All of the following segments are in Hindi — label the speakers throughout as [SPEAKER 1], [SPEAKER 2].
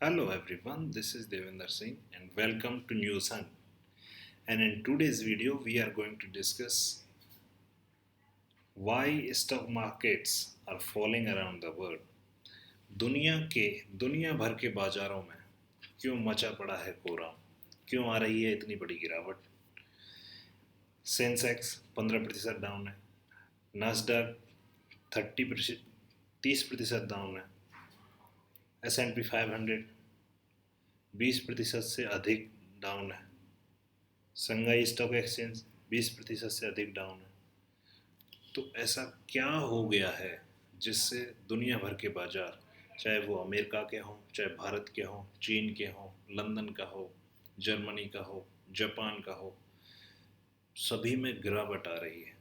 [SPEAKER 1] Hello everyone, this is Devinder Singh and welcome to News Hunt. And in today's video, we are going to discuss why stock markets are falling around the world. दुनिया भर के बाजारों में क्यों मचा पड़ा है कोहराम? क्यों आ रही है इतनी बड़ी गिरावट? सेंसेक्स 15% डाउन है, नास्डैक 30% 30% डाउन है, S&P 500 20% से अधिक डाउन है, संघाई स्टॉक एक्सचेंज 20% से अधिक डाउन है। तो ऐसा क्या हो गया है जिससे दुनिया भर के बाजार, चाहे वो अमेरिका के हों, चाहे भारत के हों, चीन के हों, लंदन का हो, जर्मनी का हो, जापान का हो, सभी में गिरावट आ रही है।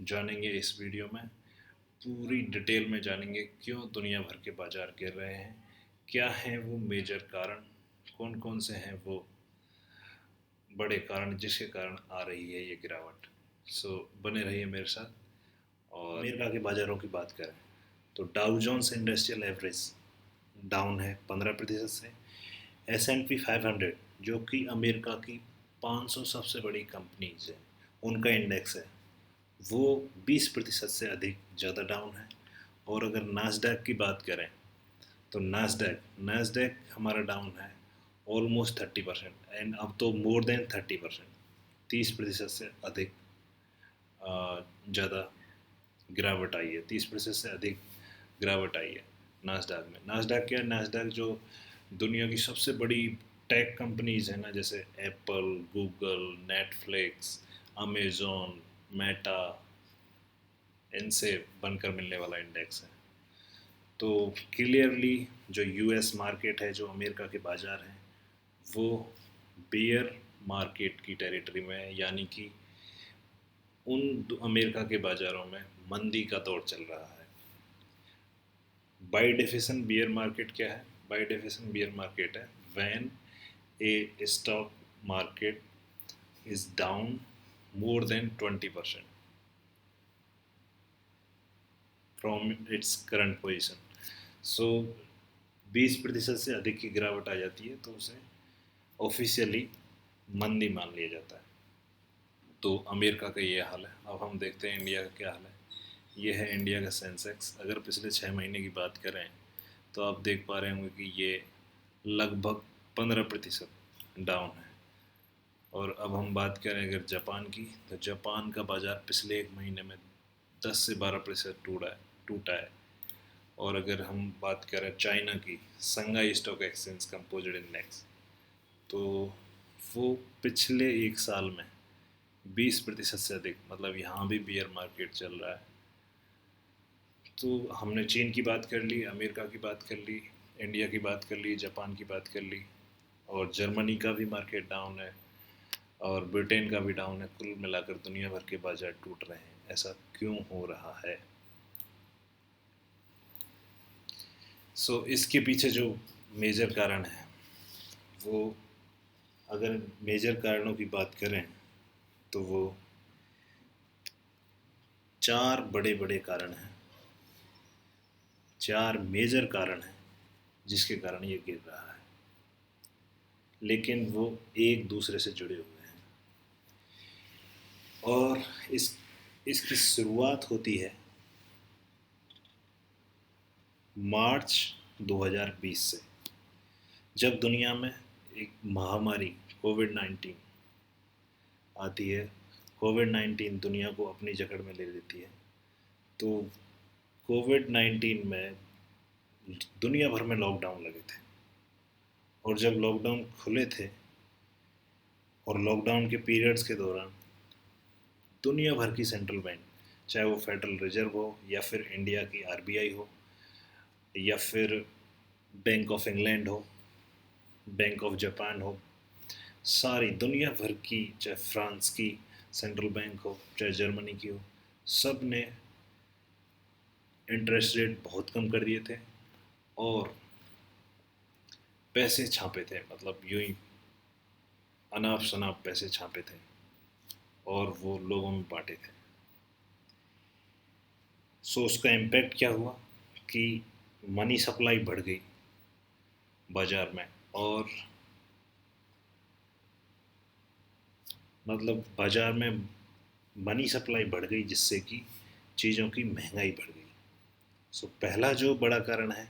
[SPEAKER 1] जानेंगे इस वीडियो में, पूरी डिटेल में जानेंगे क्यों दुनिया भर के बाजार गिर रहे हैं, क्या हैं वो मेजर कारण, कौन कौन से हैं वो बड़े कारण जिसके कारण आ रही है ये गिरावट। बने रहिए मेरे साथ। और अमेरिका के बाज़ारों की बात करें तो Dow Jones industrial average down है 15% से। S&P 500 जो कि अमेरिका की 500 सबसे बड़ी कंपनीज है, उनका इंडेक्स है, वो 20% से अधिक ज़्यादा डाउन है। और अगर नास्डैक की बात करें तो नास्डैक हमारा डाउन है ऑलमोस्ट 30%, एंड अब तो मोर देन 30%, 30% से अधिक ज़्यादा गिरावट आई है, 30% से अधिक गिरावट आई है नास्डैक में। नास्डैक जो दुनिया की सबसे बड़ी टेक कंपनीज है ना, जैसे Apple, Google, Netflix, Amazon, Meta, इनसे बनकर मिलने वाला इंडेक्स है। तो क्लियरली जो यूएस मार्केट है, जो अमेरिका के बाज़ार हैं, वो बेयर मार्केट की टेरिटरी में है, यानी कि उन अमेरिका के बाज़ारों में मंदी का दौर चल रहा है। बाय डेफिनेशन बियर मार्केट क्या है? बाय डेफिनेशन बियर मार्केट है when a stock market is down more than 20% from its current position. So 20% से अधिक की गिरावट आ जाती है तो उसे ऑफिशियली मंदी मान लिया जाता है। तो अमेरिका का ये हाल है। अब हम देखते हैं इंडिया का क्या हाल है। ये है इंडिया का सेंसेक्स। अगर पिछले 6 महीने की बात करें तो आप देख पा रहे होंगे कि ये लगभग 15% डाउन है। और अब हम बात करें अगर जापान की, तो जापान का बाज़ार पिछले 1 महीने में 10 से 12% टूटा है। और अगर हम बात करें चाइना की, संघाई स्टॉक एक्सचेंज कंपोजिट इंडेक्स, तो वो पिछले 1 साल में 20% से अधिक, मतलब यहाँ भी बियर मार्केट चल रहा है। तो हमने चीन की बात कर ली, अमेरिका की बात कर ली, इंडिया की बात कर ली, जापान की बात कर ली, और जर्मनी का भी मार्केट डाउन है, और ब्रिटेन का भी डाउन है। कुल मिलाकर दुनिया भर के बाजार टूट रहे हैं। ऐसा क्यों हो रहा है? इसके पीछे जो मेजर कारण है, वो, अगर मेजर कारणों की बात करें तो वो 4 बड़े कारण हैं, 4 मेजर कारण हैं जिसके कारण ये गिर रहा है, लेकिन वो एक दूसरे से जुड़े हुए हैं। और इसकी शुरुआत होती है मार्च 2020 से, जब दुनिया में एक महामारी कोविड-19 आती है। कोविड-19 दुनिया को अपनी जकड़ में ले लेती है। तो कोविड-19 में दुनिया भर में लॉकडाउन लगे थे, और जब लॉकडाउन खुले थे और लॉकडाउन के पीरियड्स के दौरान दुनिया भर की सेंट्रल बैंक, चाहे वो फेडरल रिजर्व हो, या फिर इंडिया की आरबीआई हो, या फिर बैंक ऑफ इंग्लैंड हो, बैंक ऑफ जापान हो, सारी दुनिया भर की, चाहे फ्रांस की सेंट्रल बैंक हो, चाहे जर्मनी की हो, सब ने इंटरेस्ट रेट बहुत कम कर दिए थे और पैसे छापे थे, मतलब यूं ही अनाप शनाप पैसे छापे थे और वो लोगों में बांटे थे। उसका इम्पैक्ट क्या हुआ कि मनी सप्लाई बढ़ गई, बाजार में। और मतलब बाजार में मनी सप्लाई बढ़ गई जिससे कि चीज़ों की महंगाई बढ़ गई। सो पहला जो बड़ा कारण है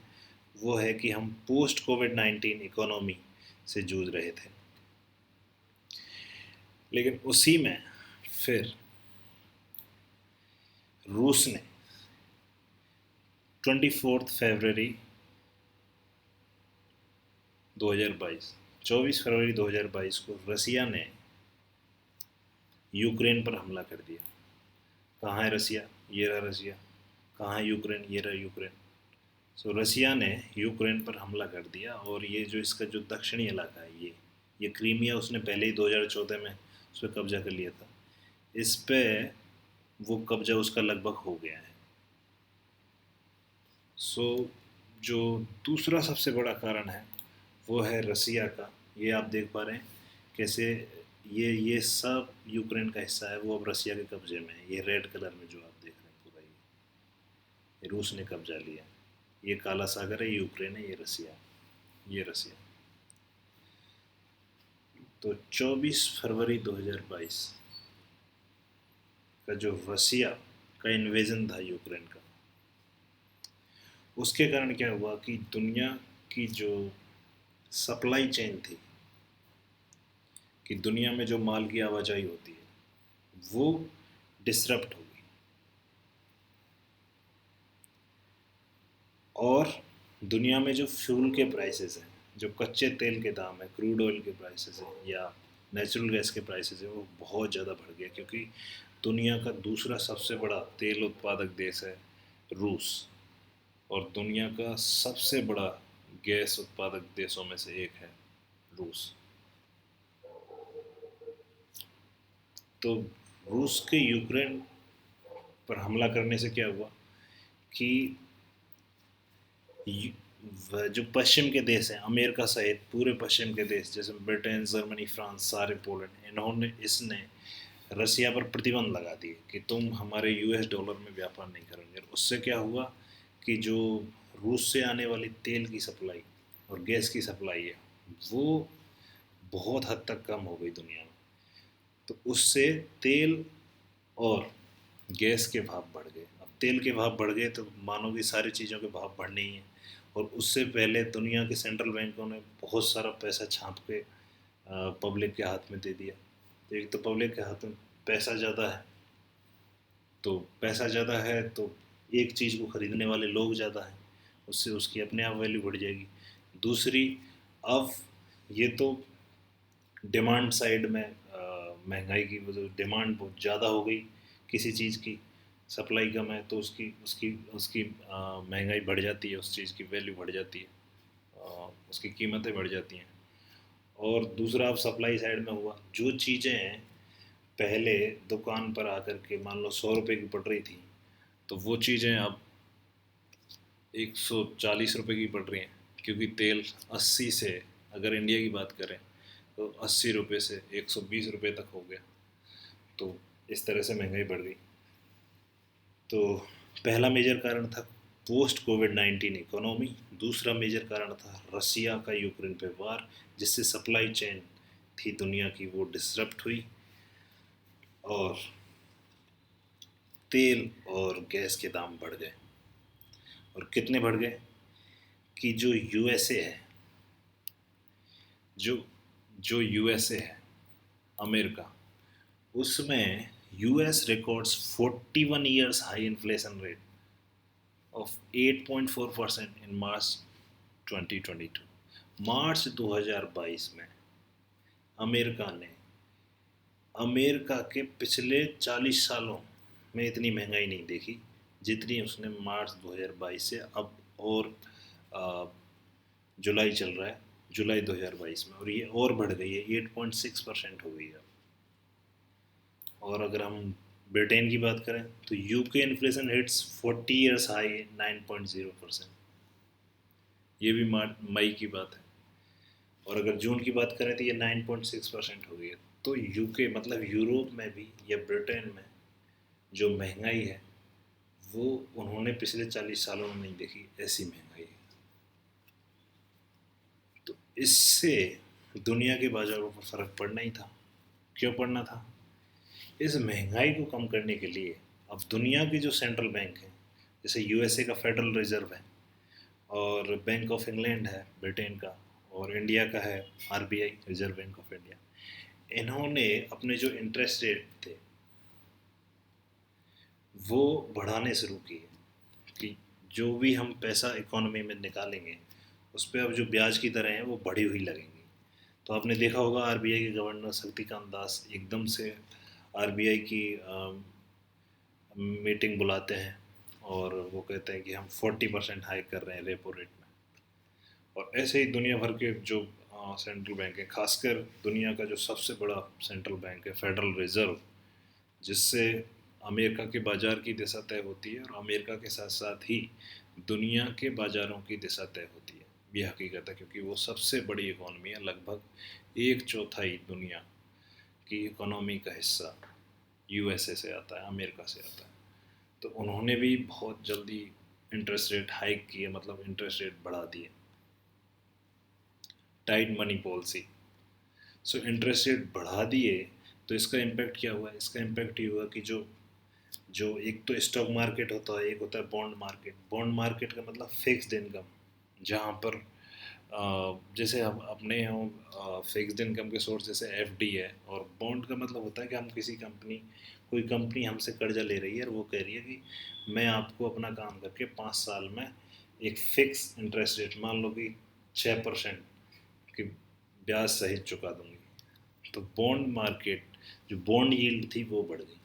[SPEAKER 1] वो है कि हम पोस्ट कोविड-19 इकोनॉमी से जूझ रहे थे। लेकिन उसी में फिर रूस ने 24 फरवरी 2022 24 फरवरी 2022 को रसिया ने यूक्रेन पर हमला कर दिया। कहाँ है रसिया? ये रहा रसिया। कहाँ है यूक्रेन? ये रहा यूक्रेन। सो रसिया ने यूक्रेन पर हमला कर दिया और ये जो इसका जो दक्षिणी इलाका है ये क्रीमिया उसने पहले ही 2014 में उस पर कब्जा कर लिया था। इस पे वो कब्जा उसका लगभग हो गया है। सो जो दूसरा सबसे बड़ा कारण है वो है रसिया का। ये आप देख पा रहे हैं कैसे ये सब यूक्रेन का हिस्सा है वो अब रसिया के कब्जे में है। ये रेड कलर में जो आप देख रहे हैं पूरा ये रूस ने कब्जा लिया। ये काला सागर है, यूक्रेन है, ये रसिया, ये रसिया। तो 24 फरवरी 2022 का जो रसिया का इन्वेजन था यूक्रेन का, उसके कारण क्या हुआ कि दुनिया की जो सप्लाई चेन थी कि दुनिया में जो माल की आवाजाही होती है वो डिसरप्ट हो गई। और दुनिया में जो फ्यूल के प्राइसेस हैं, जो कच्चे तेल के दाम है, क्रूड ऑयल के प्राइसेस हैं या नेचुरल गैस के प्राइसेस हैं, वो बहुत ज़्यादा बढ़ गया क्योंकि दुनिया का दूसरा सबसे बड़ा तेल उत्पादक देश है रूस और दुनिया का सबसे बड़ा गैस उत्पादक देशों में से एक है रूस। तो रूस के यूक्रेन पर हमला करने से क्या हुआ कि जो पश्चिम के देश हैं, अमेरिका सहित पूरे पश्चिम के देश जैसे ब्रिटेन, जर्मनी, फ्रांस, सारे पोलैंड, इन्होंने इसने रसिया पर प्रतिबंध लगा दिए कि तुम हमारे यूएस डॉलर में व्यापार नहीं करोगे। उससे क्या हुआ कि जो रूस से आने वाली तेल की सप्लाई और गैस की सप्लाई है वो बहुत हद तक कम हो गई दुनिया में। तो उससे तेल और गैस के भाव बढ़ गए। अब तेल के भाव बढ़ गए तो मानो कि सारी चीज़ों के भाव बढ़ने ही हैं। और उससे पहले दुनिया के सेंट्रल बैंकों ने बहुत सारा पैसा छाप के पब्लिक के हाथ में दे दिया। तो एक तो पब्लिक के हाथ में पैसा ज़्यादा है, तो पैसा ज़्यादा है तो एक चीज़ को ख़रीदने वाले लोग ज़्यादा हैं, उससे उसकी अपने आप वैल्यू बढ़ जाएगी। दूसरी, अब ये तो डिमांड साइड में महंगाई की वजह डिमांड बहुत ज़्यादा हो गई किसी चीज़ की, सप्लाई कम है तो उसकी उसकी उसकी महंगाई बढ़ जाती है, उस चीज़ की वैल्यू बढ़ जाती है, उसकी कीमतें बढ़ जाती हैं। और दूसरा अब सप्लाई साइड में हुआ, जो चीज़ें हैं पहले दुकान पर आकर के मान लो 100 रुपये की पड़ रही थी तो वो चीज़ें अब 140 रुपये की पड़ रही हैं क्योंकि तेल 80 से, अगर इंडिया की बात करें तो 80 रुपये से 120 रुपये तक हो गया। तो इस तरह से महंगाई बढ़ गई। तो पहला मेजर कारण था पोस्ट कोविड-19 इकोनॉमी। दूसरा मेजर कारण था रसिया का यूक्रेन पे वार जिससे सप्लाई चेन थी दुनिया की वो डिसरप्ट हुई और तेल और गैस के दाम बढ़ गए। और कितने बढ़ गए कि जो यूएसए है, जो जो यूएसए है अमेरिका, उसमें US records 41 years high inflation rate of 8.4% इन मार्च 2022। मार्च 2022 में अमेरिका के पिछले 40 सालों में इतनी महंगाई नहीं देखी जितनी उसने मार्च 2022 से अब। और आ, जुलाई चल रहा है, जुलाई 2022 में, और ये और बढ़ गई है, 8.6% हो गई है। और अगर हम ब्रिटेन की बात करें तो UK inflation hits 40 years high 9.0%। ये भी मई की बात है। और अगर जून की बात करें तो ये 9.6% हो गई है। तो यूके मतलब यूरोप में भी या ब्रिटेन में जो महंगाई है वो उन्होंने पिछले 40 सालों में नहीं देखी, ऐसी महंगाई है। इससे दुनिया के बाज़ारों पर फ़र्क पड़ना ही था। क्यों पड़ना था? इस महंगाई को कम करने के लिए अब दुनिया के जो सेंट्रल बैंक हैं, जैसे यूएसए का फेडरल रिजर्व है, और बैंक ऑफ इंग्लैंड है ब्रिटेन का, और इंडिया का है RBI, reserve bank of India, इन्होंने अपने जो इंटरेस्ट रेट थे वो बढ़ाने शुरू किए कि जो भी हम पैसा इकोनॉमी में निकालेंगे उस पर अब जो ब्याज की दरें हैं वो बढ़ी हुई लगेंगी। तो आपने देखा होगा आरबीआई के गवर्नर शक्तिकांत दास एकदम से आरबीआई की मीटिंग बुलाते हैं और वो कहते हैं कि हम 40% हाइक कर रहे हैं रेपो रेट में। और ऐसे ही दुनिया भर के जो सेंट्रल बैंक है, खासकर दुनिया का जो सबसे बड़ा सेंट्रल बैंक है फेडरल रिजर्व, जिससे अमेरिका के बाज़ार की दिशा तय होती है और अमेरिका के साथ साथ ही दुनिया के बाज़ारों की दिशा तय होती है। ये हकीकत है क्योंकि वो सबसे बड़ी इकोनॉमी है, लगभग एक चौथाई दुनिया की इकोनॉमी का हिस्सा यूएसए से आता है, अमेरिका से आता है। तो उन्होंने भी बहुत जल्दी इंटरेस्ट रेट हाइक किए, मतलब इंटरेस्ट रेट बढ़ा दिए, tight money policy. So interest rate बढ़ा दिए तो इसका इम्पैक्ट क्या हुआ? इसका इम्पैक्ट ये हुआ कि जो जो एक तो स्टॉक मार्केट होता है, एक होता है बॉन्ड मार्केट। बॉन्ड मार्केट का मतलब फिक्स्ड इनकम, जहाँ पर जैसे हम अपने यहाँ फिक्स्ड इनकम के सोर्स जैसे एफडी है, और बॉन्ड का मतलब होता है कि हम किसी कंपनी, कोई कंपनी हमसे कर्जा ले रही है और वो कह रही है कि मैं आपको अपना काम करके 5 साल में एक फिक्स इंटरेस्ट रेट, मान लो कि 6% की ब्याज सहित चुका दूंगी। तो बॉन्ड मार्केट, जो बॉन्ड यील्ड थी वो बढ़ गई।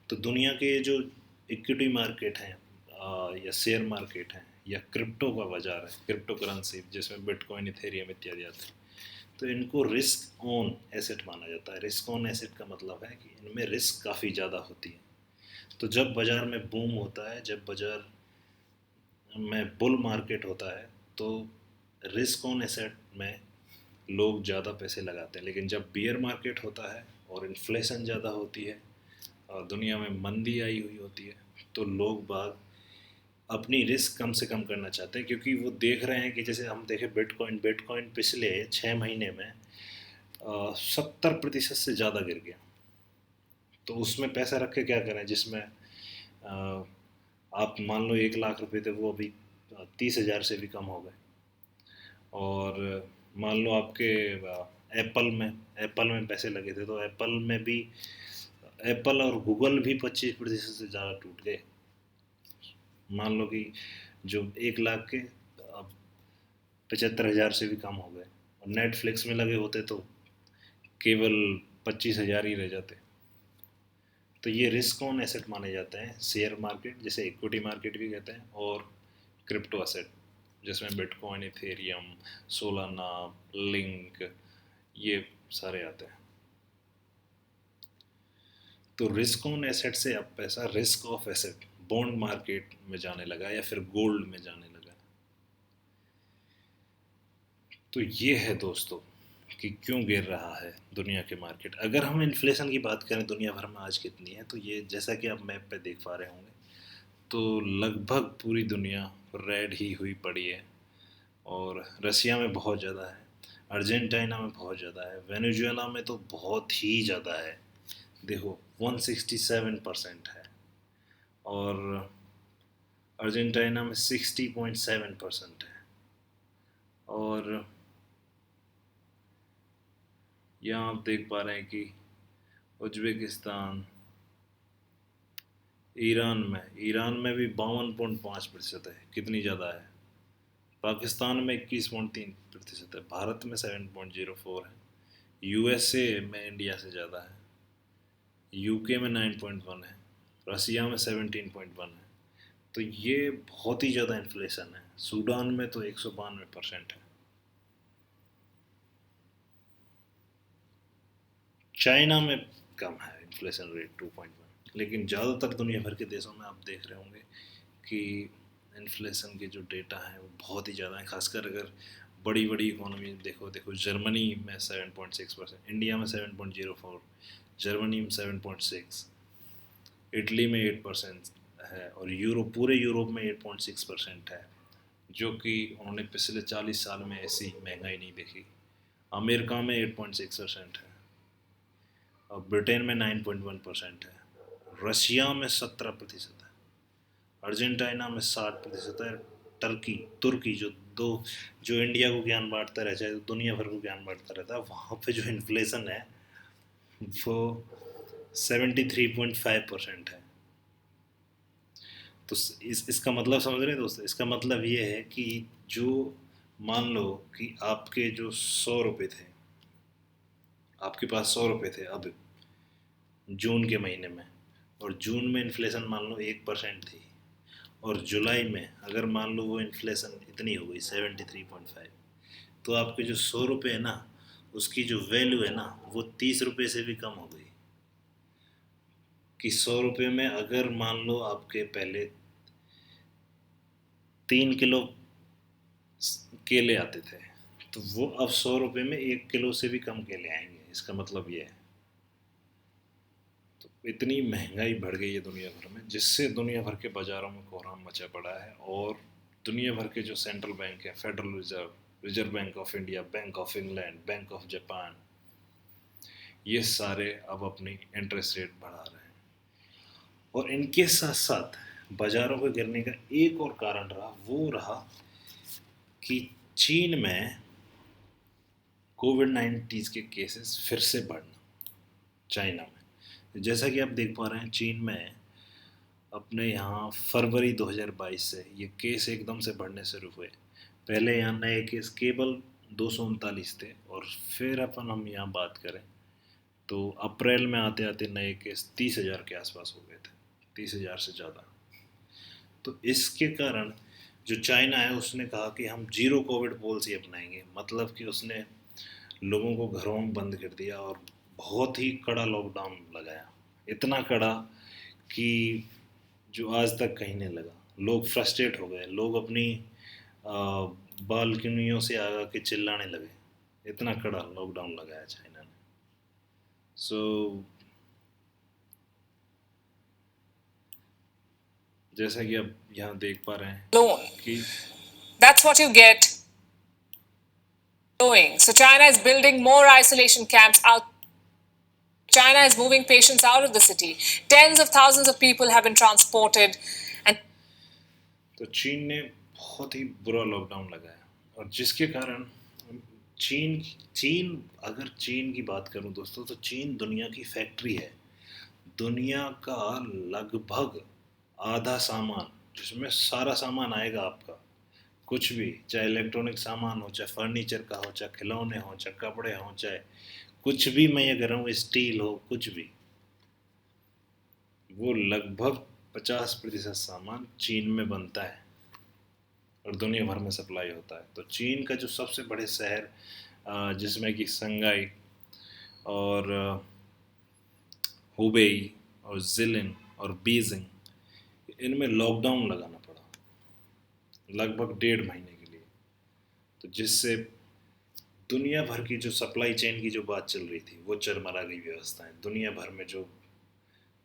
[SPEAKER 1] तो दुनिया के जो इक्विटी मार्केट हैं, या शेयर मार्केट हैं, या क्रिप्टो का बाजार है, क्रिप्टो करेंसी जिसमें बिटकॉइन, इथेरियम इत्यादि आते हैं, तो इनको रिस्क ऑन एसेट माना जाता है। रिस्क ऑन एसेट का मतलब है कि इनमें रिस्क काफ़ी ज़्यादा होती है। तो जब बाज़ार में बूम होता है, जब बाज़ार में बुल मार्केट होता है, तो रिस्क ऑन एसेट में लोग ज़्यादा पैसे लगाते हैं। लेकिन जब बियर मार्केट होता है और इन्फ्लेशन ज़्यादा होती है और दुनिया में मंदी आई हुई होती है, तो लोग बाग अपनी रिस्क कम से कम करना चाहते हैं, क्योंकि वो देख रहे हैं कि जैसे हम देखें बिटकॉइन, बिटकॉइन पिछले 6 महीने में 70% से ज़्यादा गिर गया। तो उसमें पैसा रख के क्या करें, जिसमें आप मान लो 1 लाख रुपए थे, वो अभी 30,000 से भी कम हो गए। और मान लो आपके एप्पल में पैसे लगे थे, तो एप्पल में भी, एप्पल और गूगल भी 25% से ज़्यादा टूट गए। मान लो कि जो 1 लाख के अब 75,000 से भी कम हो गए। और नेटफ्लिक्स में लगे होते तो केवल 25,000 ही रह जाते। तो ये रिस्क ऑन एसेट माने जाते हैं शेयर मार्केट, जिसे इक्विटी मार्केट भी कहते हैं, और क्रिप्टो एसेट जिसमें बिटकॉइन, इथेरियम, सोलाना, लिंक, ये सारे आते हैं। तो रिस्क ऑन एसेट से अब पैसा risk of asset, bond market में जाने लगा या फिर गोल्ड में जाने लगा। तो ये है दोस्तों कि क्यों गिर रहा है दुनिया के मार्केट। अगर हम इन्फ्लेशन की बात करें दुनिया भर में आज कितनी है, तो ये जैसा कि आप मैप पे देख पा रहे होंगे, तो लगभग पूरी दुनिया रेड ही हुई पड़ी है। और रसिया में बहुत ज़्यादा है, अर्जेंटीना में बहुत ज़्यादा है, वेनेजुएला में तो बहुत ही ज़्यादा है। देखो 167% है, और अर्जेंटीना में 60.7% है। और यहाँ आप देख पा रहे हैं कि उज्बेकिस्तान, ईरान में भी 52.5% है। कितनी ज़्यादा है? पाकिस्तान में 21.3% है। भारत में 7.04 है। यूएसए में इंडिया से ज़्यादा है। यूके में 9.1 है। रसिया में 17.1 है। तो ये बहुत ही ज़्यादा इन्फ्लेशन है। सूडान में तो 192% है। चाइना में कम है इन्फ्लेशन रेट 2.1। लेकिन ज़्यादातर दुनिया भर के देशों में आप देख रहे होंगे कि इन्फ्लेशन के जो डेटा हैं वो बहुत ही ज़्यादा हैं। खासकर अगर बड़ी बड़ी इकोनॉमी देखो, जर्मनी में 7.6%, इंडिया में 7.04, जर्मनी में 7.6, इटली में 8% है, और यूरोप, पूरे यूरोप में 8.6% है। जो कि उन्होंने पिछले 40 साल में ऐसी महंगाई नहीं देखी। अमेरिका में 8.6% है और ब्रिटेन में 9.1% है, रशिया में 17% है, अर्जेंटीना में 60% है, तुर्की जो इंडिया को ज्ञान बांटता रह जाए, दुनिया भर को ज्ञान बांटता रहता है, वहाँ पे जो इन्फ्लेशन है वो 73.5% है। तो इसका मतलब समझ रहे हैं दोस्तों, इसका मतलब ये है कि जो मान लो कि आपके जो 100 रुपये थे, आपके पास 100 रुपये थे अब जून के महीने में, और जून में इन्फ्लेशन मान लो 1% थी, और जुलाई में अगर मान लो वो इन्फ्लेशन इतनी हो गई 73.5, तो आपके जो 100 रुपये है ना, उसकी जो वैल्यू है ना वो 30 रुपये से भी कम हो गई। कि 100 रुपये में अगर मान लो आपके पहले 3 किलो केले आते थे, तो वो अब 100 रुपये में 1 किलो से भी कम केले आएंगे। इसका मतलब ये है। तो इतनी महंगाई बढ़ गई है दुनिया भर में, जिससे दुनिया भर के बाज़ारों में कोहराम मचा पड़ा है। और दुनिया भर के जो सेंट्रल बैंक है, federal reserve, reserve bank of India, bank of England, bank of Japan, ये सारे अब अपनी इंटरेस्ट रेट बढ़ा रहे हैं। और इनके साथ साथ बाज़ारों के गिरने का एक और कारण रहा, वो रहा कि चीन में कोविड-19 के केसेस फिर से बढ़ना, चाइना में। जैसा कि आप देख पा रहे हैं, चीन में अपने यहाँ फरवरी 2022 से ये केस एकदम से बढ़ने शुरू हुए। पहले यहाँ नए केस केवल 239 थे, और फिर हम यहाँ बात करें तो अप्रैल में आते आते नए केस 30,000 के आसपास हो गए थे, 30,000 से ज़्यादा। तो इसके कारण जो चाइना है उसने कहा कि हम जीरो कोविड पॉलिसी अपनाएंगे, मतलब कि उसने लोगों को घरों में बंद कर दिया और बहुत ही कड़ा लॉकडाउन लगाया। इतना कड़ा कि जो आज तक कहीं नहीं लगा। लोग फ्रस्ट्रेट हो गए, लोग अपनी बालकनियों से आगा के चिल्लाने लगे। इतना कड़ा लॉकडाउन लगाया चाइना ने। सो जैसा कि आप यहाँ देख पा रहे हैं कि
[SPEAKER 2] that's what you get doing. So China is building more isolation camps out. China is moving patients out of the city. Tens of thousands of people have been transported. And
[SPEAKER 1] तो चीन ने बहुत ही बुरा लॉकडाउन लगाया, और जिसके कारण चीन चीन अगर चीन की बात करूं दोस्तों, तो चीन दुनिया की फैक्ट्री है। दुनिया का लगभग आधा सामान, जिसमें सारा सामान आएगा आपका, कुछ भी, चाहे इलेक्ट्रॉनिक सामान हो, चाहे फर्नीचर का हो, चाहे खिलौने हो, चाहे कपड़े हों, चाहे कुछ भी, मैं ये कह रहा हूँ स्टील हो, कुछ भी, वो लगभग 50% सामान चीन में बनता है और दुनिया भर में सप्लाई होता है। तो चीन का जो सबसे बड़े शहर जिसमें कि संगाई और हुबेई और जिलिन और बीजिंग, इनमें लॉकडाउन लगाना पड़ा लगभग 1.5 महीने के लिए। तो जिससे दुनिया भर की जो सप्लाई चेन की जो बात चल रही थी वो चरमरा गई। व्यवस्थाएं दुनिया भर में जो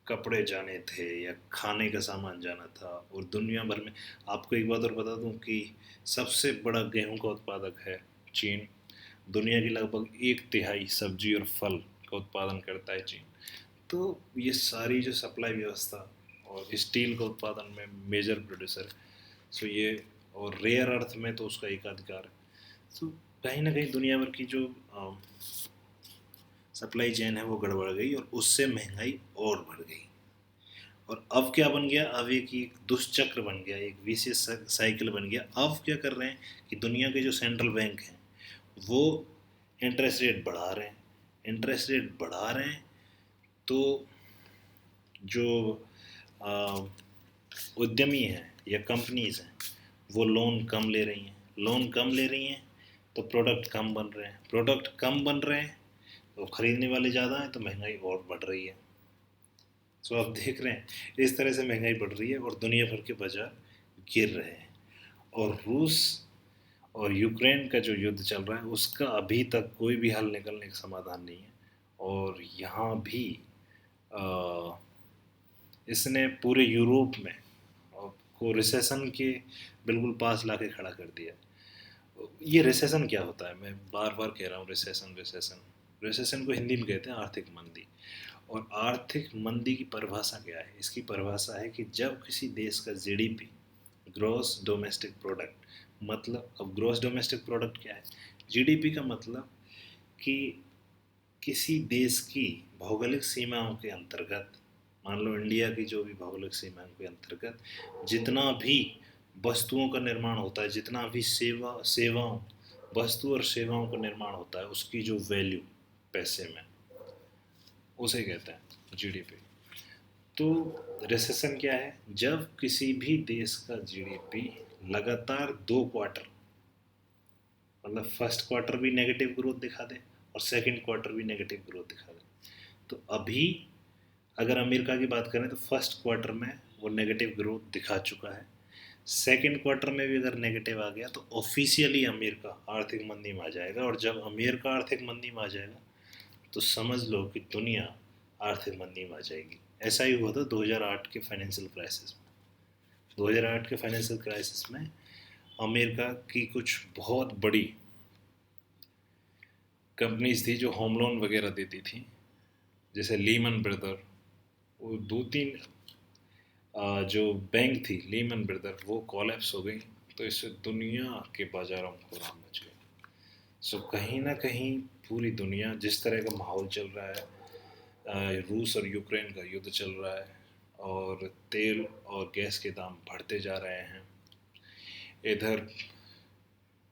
[SPEAKER 1] कपड़े जाने थे या खाने का सामान जाना था, और दुनिया भर में आपको एक बात और बता दूं कि सबसे बड़ा गेहूं का उत्पादक है चीन। दुनिया की लगभग 1/3 सब्जी और फल का उत्पादन करता है चीन। तो ये सारी जो सप्लाई व्यवस्था, और स्टील का उत्पादन में मेजर प्रोड्यूसर, सो ये, और रेयर अर्थ में तो उसका एकाधिकार है। तो कहीं ना कहीं दुनिया भर की जो सप्लाई चेन है वो गड़बड़ गई, और उससे महंगाई और बढ़ गई। और अब क्या बन गया, अब एक दुष्चक्र बन गया, एक विशेष साइकिल बन गया। अब क्या कर रहे हैं कि दुनिया के जो सेंट्रल बैंक हैं वो इंटरेस्ट रेट बढ़ा रहे हैं। इंटरेस्ट रेट बढ़ा रहे हैं तो जो उद्यमी हैं या कंपनीज हैं वो लोन कम ले रही हैं। लोन कम ले रही हैं तो प्रोडक्ट कम बन रहे हैं। प्रोडक्ट कम बन रहे हैं तो खरीदने वाले ज़्यादा हैं, तो महंगाई और बढ़ रही है। सो आप देख रहे हैं इस तरह से महंगाई बढ़ रही है और दुनिया भर के बाजार गिर रहे हैं। और रूस और यूक्रेन का जो युद्ध चल रहा है उसका अभी तक कोई भी हल निकलने का समाधान नहीं है। और यहाँ भी इसने पूरे यूरोप में और को रिसेशन के बिल्कुल पास ला के खड़ा कर दिया। ये रिसेशन क्या होता है, मैं बार बार कह रहा हूँ, रिसेशन रिसेशन रिसेशन को हिंदी में कहते हैं आर्थिक मंदी। और आर्थिक मंदी की परिभाषा क्या है? इसकी परिभाषा है कि जब किसी देश का जीडीपी, ग्रॉस डोमेस्टिक प्रोडक्ट, मतलब अब ग्रॉस डोमेस्टिक प्रोडक्ट क्या है? जीडीपी का मतलब कि किसी देश की भौगोलिक सीमाओं के अंतर्गत, मान लो इंडिया की जो भी भौगोलिक सीमाओं के अंतर्गत जितना भी वस्तुओं का निर्माण होता है, जितना भी सेवाओं वस्तु और सेवाओं का निर्माण होता है, उसकी जो वैल्यू पैसे में, उसे कहते हैं जीडीपी। तो रिसेशन क्या है? जब किसी भी देश का जीडीपी लगातार 2 क्वार्टर, मतलब फर्स्ट क्वार्टर भी नेगेटिव ग्रोथ दिखा दे और सेकंड क्वार्टर भी नेगेटिव ग्रोथ दिखा दे। तो अभी अगर अमेरिका की बात करें तो फर्स्ट क्वार्टर में वो नेगेटिव ग्रोथ दिखा चुका है। सेकंड क्वार्टर में भी अगर नेगेटिव आ गया तो ऑफिशियली अमेरिका आर्थिक मंदी में आ जाएगा। और जब अमेरिका आर्थिक मंदी में आ जाएगा तो समझ लो कि दुनिया आर्थिक मंदी में आ जाएगी। ऐसा ही हुआ था 2008 के फाइनेंशियल क्राइसिस में। 2008 के फाइनेंशियल क्राइसिस में अमेरिका की कुछ बहुत बड़ी कंपनीज थी जो होम लोन वगैरह देती थी, जैसे लीमन ब्रदर, वो 2-3 जो बैंक थी लीमन ब्रदर, वो कोलैप्स हो गई। तो इससे दुनिया के बाजारों में खुराम मच गई। सो कहीं ना कहीं पूरी दुनिया, जिस तरह का माहौल चल रहा है, रूस और यूक्रेन का युद्ध चल रहा है और तेल और गैस के दाम बढ़ते जा रहे हैं, इधर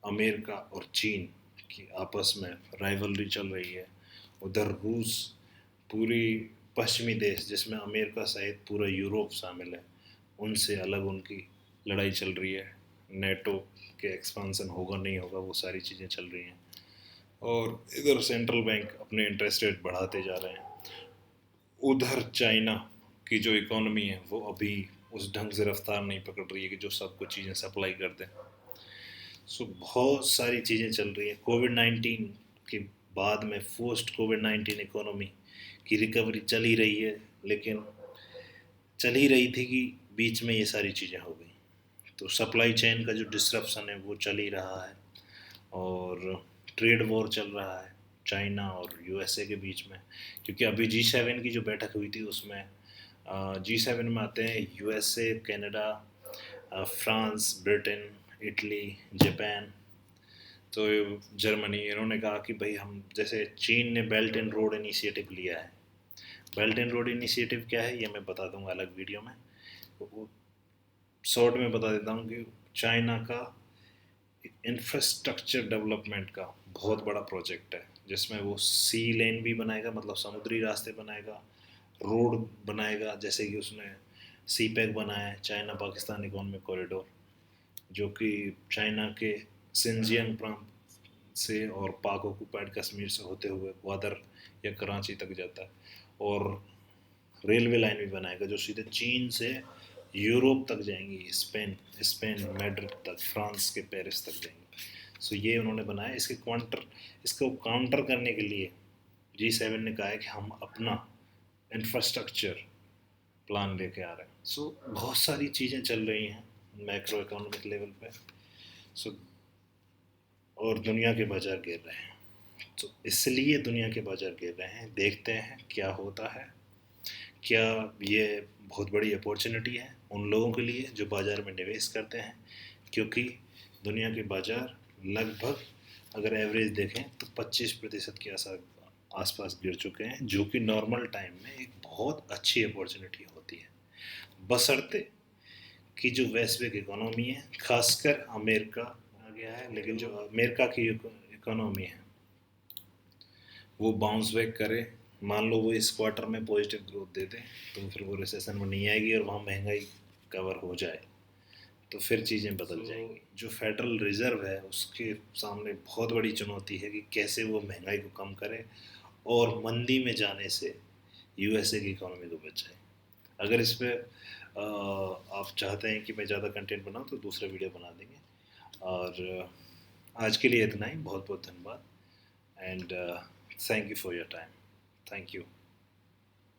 [SPEAKER 1] अमेरिका और चीन की आपस में राइवलरी चल रही है, उधर रूस, पूरी पश्चिमी देश जिसमें अमेरिका सहित पूरा यूरोप शामिल है, उनसे अलग उनकी लड़ाई चल रही है। नेटो के एक्सपांसन होगा नहीं होगा, वो सारी चीज़ें चल रही हैं। और इधर सेंट्रल बैंक अपने इंटरेस्ट रेट बढ़ाते जा रहे हैं। उधर चाइना की जो इकोनॉमी है वो अभी उस ढंग से रफ्तार नहीं पकड़ रही है कि जो सबको चीज़ें सप्लाई कर दें। सो बहुत सारी चीज़ें चल रही हैं। कोविड-19 के बाद में पोस्ट कोविड-19 इकोनॉमी की रिकवरी चल ही रही है, लेकिन चल ही रही थी कि बीच में ये सारी चीज़ें हो गई। तो सप्लाई चेन का जो डिस्रप्शन है वो चल ही रहा है और ट्रेड वॉर चल रहा है चाइना और यूएसए के बीच में। क्योंकि अभी G7 की जो बैठक हुई थी उसमें G7 में आते हैं USA, Canada, France, Britain, Italy, Japan, तो जर्मनी। इन्होंने कहा कि भाई हम, जैसे चीन ने बेल्ट एंड रोड इनिशिएटिव लिया है। बेल्ट एंड रोड इनिशिएटिव क्या है ये मैं बता दूंगा अलग वीडियो में। तो शॉर्ट में बता देता हूँ कि चाइना का इंफ्रास्ट्रक्चर डेवलपमेंट का बहुत बड़ा प्रोजेक्ट है, जिसमें वो सी लेन भी बनाएगा, मतलब समुद्री रास्ते बनाएगा, रोड बनाएगा, जैसे कि उसने सी पैक बनाया है, चाइना पाकिस्तान इकोनॉमिक कॉरिडोर, जो कि चाइना के सिंजियांग प्रांत से और पाक ऑक्यूपाइड कश्मीर से होते हुए ग्वादर या कराची तक जाता है। और रेलवे लाइन भी बनाएगा जो सीधे चीन से यूरोप तक जाएंगी, स्पेन मैड्रिड तक, फ्रांस के पेरिस तक जाएंगी। सो ये उन्होंने बनाया। इसको काउंटर करने के लिए G7 ने कहा है कि हम अपना इंफ्रास्ट्रक्चर प्लान लेके आ रहे हैं। सो बहुत सारी चीज़ें चल रही हैं मैक्रो इकोनॉमिक लेवल पे। सो और दुनिया के बाजार गिर रहे हैं। तो इसलिए दुनिया के बाजार गिर रहे हैं। देखते हैं क्या होता है। क्या ये बहुत बड़ी अपॉर्चुनिटी है उन लोगों के लिए जो बाज़ार में निवेश करते हैं, क्योंकि दुनिया के बाज़ार लगभग अगर एवरेज देखें तो 25% के आसपास गिर चुके हैं, जो कि नॉर्मल टाइम में एक बहुत अच्छी अपॉर्चुनिटी होती है, बशर्ते कि जो वैश्विक इकोनॉमी है, खासकर अमेरिका आ गया है, लेकिन जो अमेरिका की इकोनॉमी है वो बाउंस बैक करे। मान लो वो इस क्वार्टर में पॉजिटिव ग्रोथ दे दें तो फिर वो रिसेशन में नहीं आएगी और वहाँ महंगाई कवर हो जाए तो फिर चीज़ें बदल जाएंगी। जो फेडरल रिज़र्व है उसके सामने बहुत बड़ी चुनौती है कि कैसे वो महंगाई को कम करे और मंदी में जाने से यूएसए की इकोनॉमी को बचाए। अगर इस पर आप चाहते हैं कि मैं ज़्यादा कंटेंट बनाऊँ तो दूसरा वीडियो बना देंगे। और आज के लिए इतना ही। बहुत बहुत धन्यवाद and thank you for your time. Thank you.